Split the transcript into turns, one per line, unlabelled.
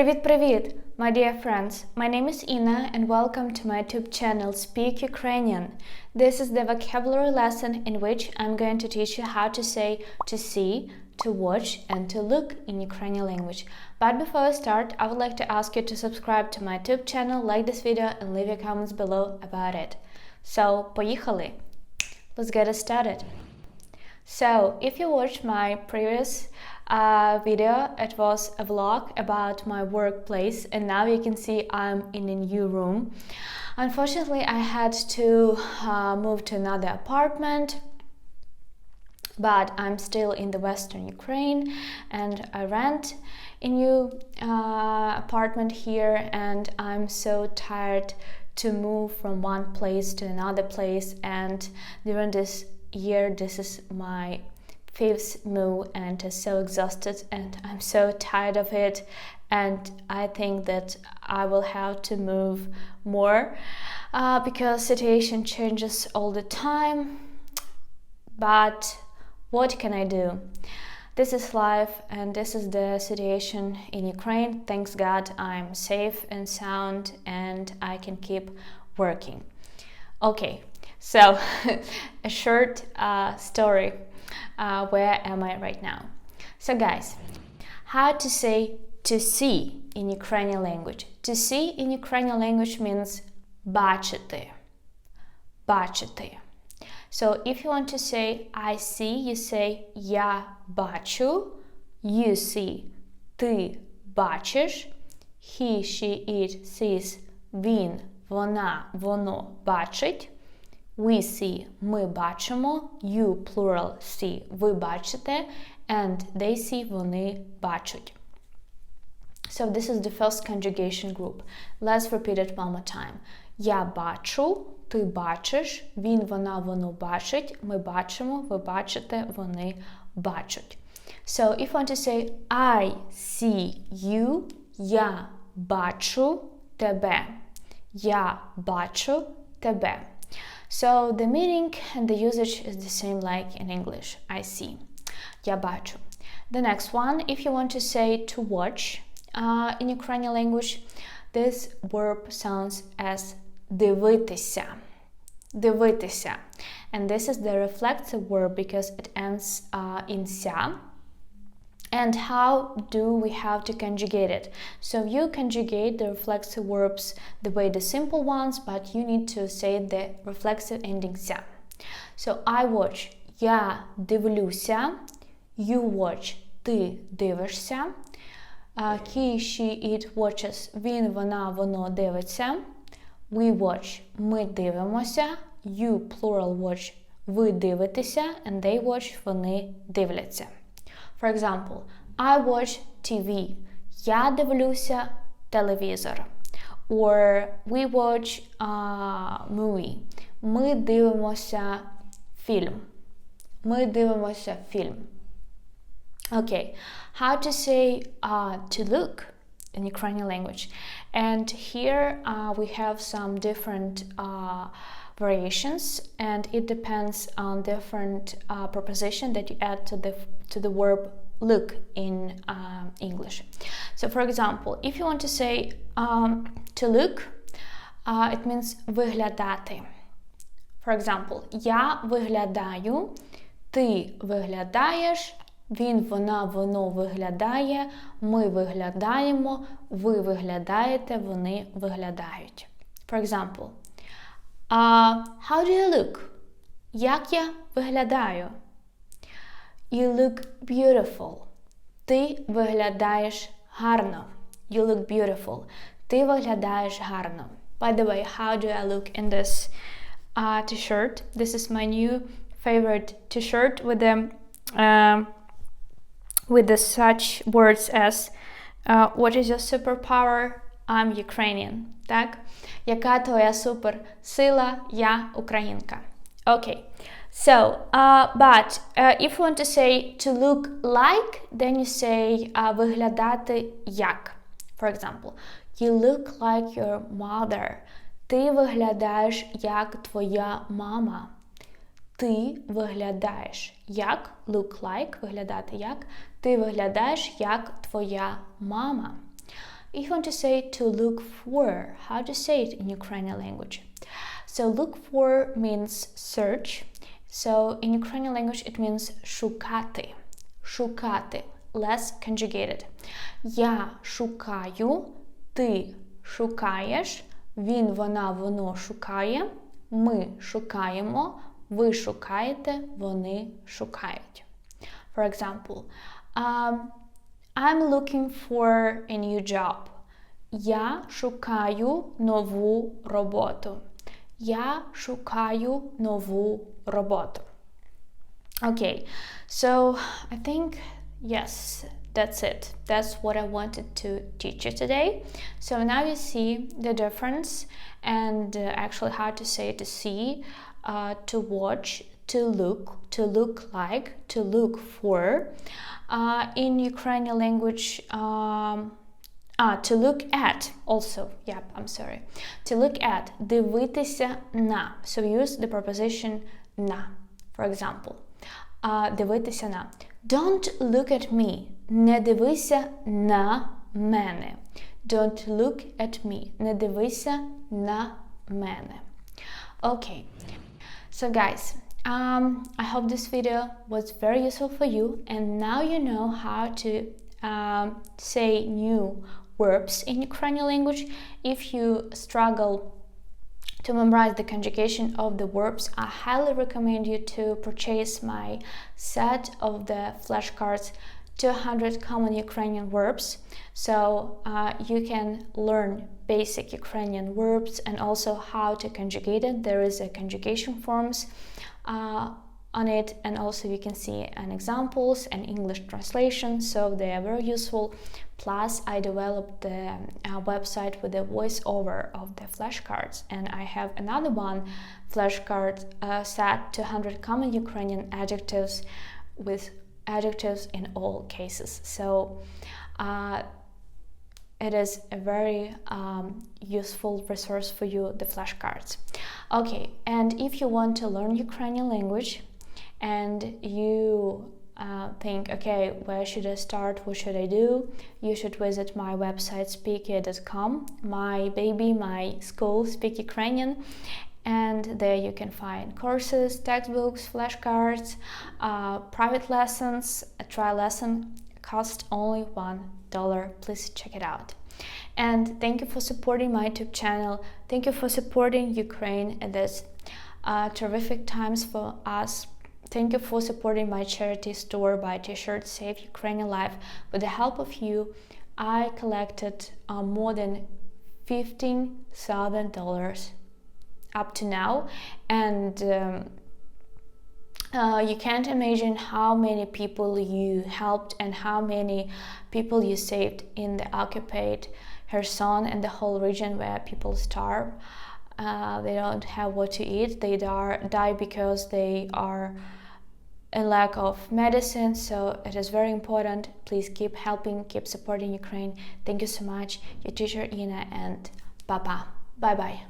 Привіт-привіт, my dear friends. My name is Ina and welcome to my YouTube channel Speak Ukrainian. This is the vocabulary lesson in which I'm going to teach you how to say to see, to watch and to look in Ukrainian language. But before I start, I would like to ask you to subscribe to my YouTube channel, like this video and leave your comments below about it. So, поїхали! Let's get it started. So, if you watched my previous video, it was a vlog about my workplace, and now you can see I'm in a new room. Unfortunately, I had to move to another apartment, but I'm still in the western Ukraine and I rent a new apartment here, and I'm so tired to move from one place to another place, and during this year this is my fifth move and I'm so exhausted and I'm so tired of it, and I think that I will have to move more because situation changes all the time. But what can I do? This is life and this is the situation in Ukraine. Thanks God I'm safe and sound and I can keep working. Okay, so a short story. Where am I right now? So guys, how to say to see in Ukrainian language? To see in Ukrainian language means бачити. Бачити. So if you want to say I see, you say я бачу, you see, ти бачиш, he, she, it sees, він, вона, воно бачить, we see, ми бачимо, you, plural, see, ви бачите, and they see, вони бачать. So this is the first conjugation group. Let's repeat it one more time. Я бачу, ти бачиш, він, вона, воно бачить, ми бачимо, ви бачите, вони бачать. So if you want to say I see you, я бачу тебе. Я бачу тебе. So the meaning and the usage is the same like in English. I see. Я бачу. The next one, if you want to say to watch in Ukrainian language, this verb sounds as дивитися. Дивитися. And this is the reflexive verb because it ends in ся. And how do we have to conjugate it? So you conjugate the reflexive verbs the way the simple ones, but you need to say the reflexive ending ся. So I watch, я дивлюся, you watch, ти дивишся, he, she, it watches, він, вона, воно дивиться, we watch, ми дивимося, you, plural, watch, ви дивитеся, and they watch, вони дивляться. For example, I watch TV. Я дивлюся телевізор. Or we watch a movie. Ми дивимося фільм. Ми дивимося фільм. Okay, how to say to look in Ukrainian language. And here we have some different variations, and it depends on different preposition that you add to the verb look in English. So for example, if you want to say to look, it means виглядати. For example, я виглядаю, ти виглядаєш, він, вона, воно виглядає, ми виглядаємо, ви виглядаєте, вони виглядають. For example, how do you look? Як я виглядаю? You look beautiful. Ти виглядаєш гарно. You look beautiful. Ти виглядаєш гарно. By the way, how do I look in this t-shirt? This is my new favorite t-shirt with the such words as what is your superpower? I'm Ukrainian. Так? Яка твоя суперсила? Я українка. Okay. So, but if you want to say to look like, then you say виглядати як. For example, you look like your mother. Ти виглядаєш як твоя мама. Ти виглядаєш як, look like, виглядати як. Ти виглядаєш як твоя мама. If you want to say to look for, how to say it in Ukrainian language? So look for means search. So in Ukrainian language it means шукати. Шукати. Less conjugated. Я шукаю, ти шукаєш, він, вона, воно шукає, ми шукаємо, ви шукаєте, вони шукають. For example, I'm looking for a new job. Я шукаю нову роботу. Я шукаю нову роботу. Okay, so I think, yes, that's it. That's what I wanted to teach you today. So now you see the difference and actually how to say to see, to watch, to look like, to look for. In Ukrainian language, to look at also. Yep, I'm sorry. To look at, дивитися на. So use the preposition на. For example, дивитися на. Don't look at me. Не дивися на мене. Don't look at me. Не дивися на мене. Okay. So guys, I hope this video was very useful for you, and now you know how to say new verbs in Ukrainian language. If you struggle to memorize the conjugation of the verbs, I highly recommend you to purchase my set of the flashcards 200 common Ukrainian verbs, so you can learn basic Ukrainian verbs and also how to conjugate it. There is a conjugation forms on it, and also you can see an examples and English translation, so they are very useful. Plus I developed the website with the voiceover of the flashcards, and I have another one flashcard set 200 common Ukrainian adjectives with adjectives in all cases. So it is a very useful resource for you, the flashcards. Okay, and if you want to learn Ukrainian language and you think, okay, where should I start, what should I do, you should visit my website speakia.com, my baby, my school, Speak Ukrainian, and there you can find courses, textbooks, flashcards, private lessons. A trial lesson costs only $1. Please check it out. And thank you for supporting my YouTube channel. Thank you for supporting Ukraine at this terrific times for us. Thank you for supporting my charity store by t-shirt Save Ukrainian Life. With the help of you, I collected more than $15,000 up to now, and you can't imagine how many people you helped and how many people you saved in the occupied Kherson and the whole region where people starve. They don't have what to eat. They die because they are in lack of medicine. So it is very important. Please keep helping, keep supporting Ukraine. Thank you so much. Your teacher Ina, and bye bye.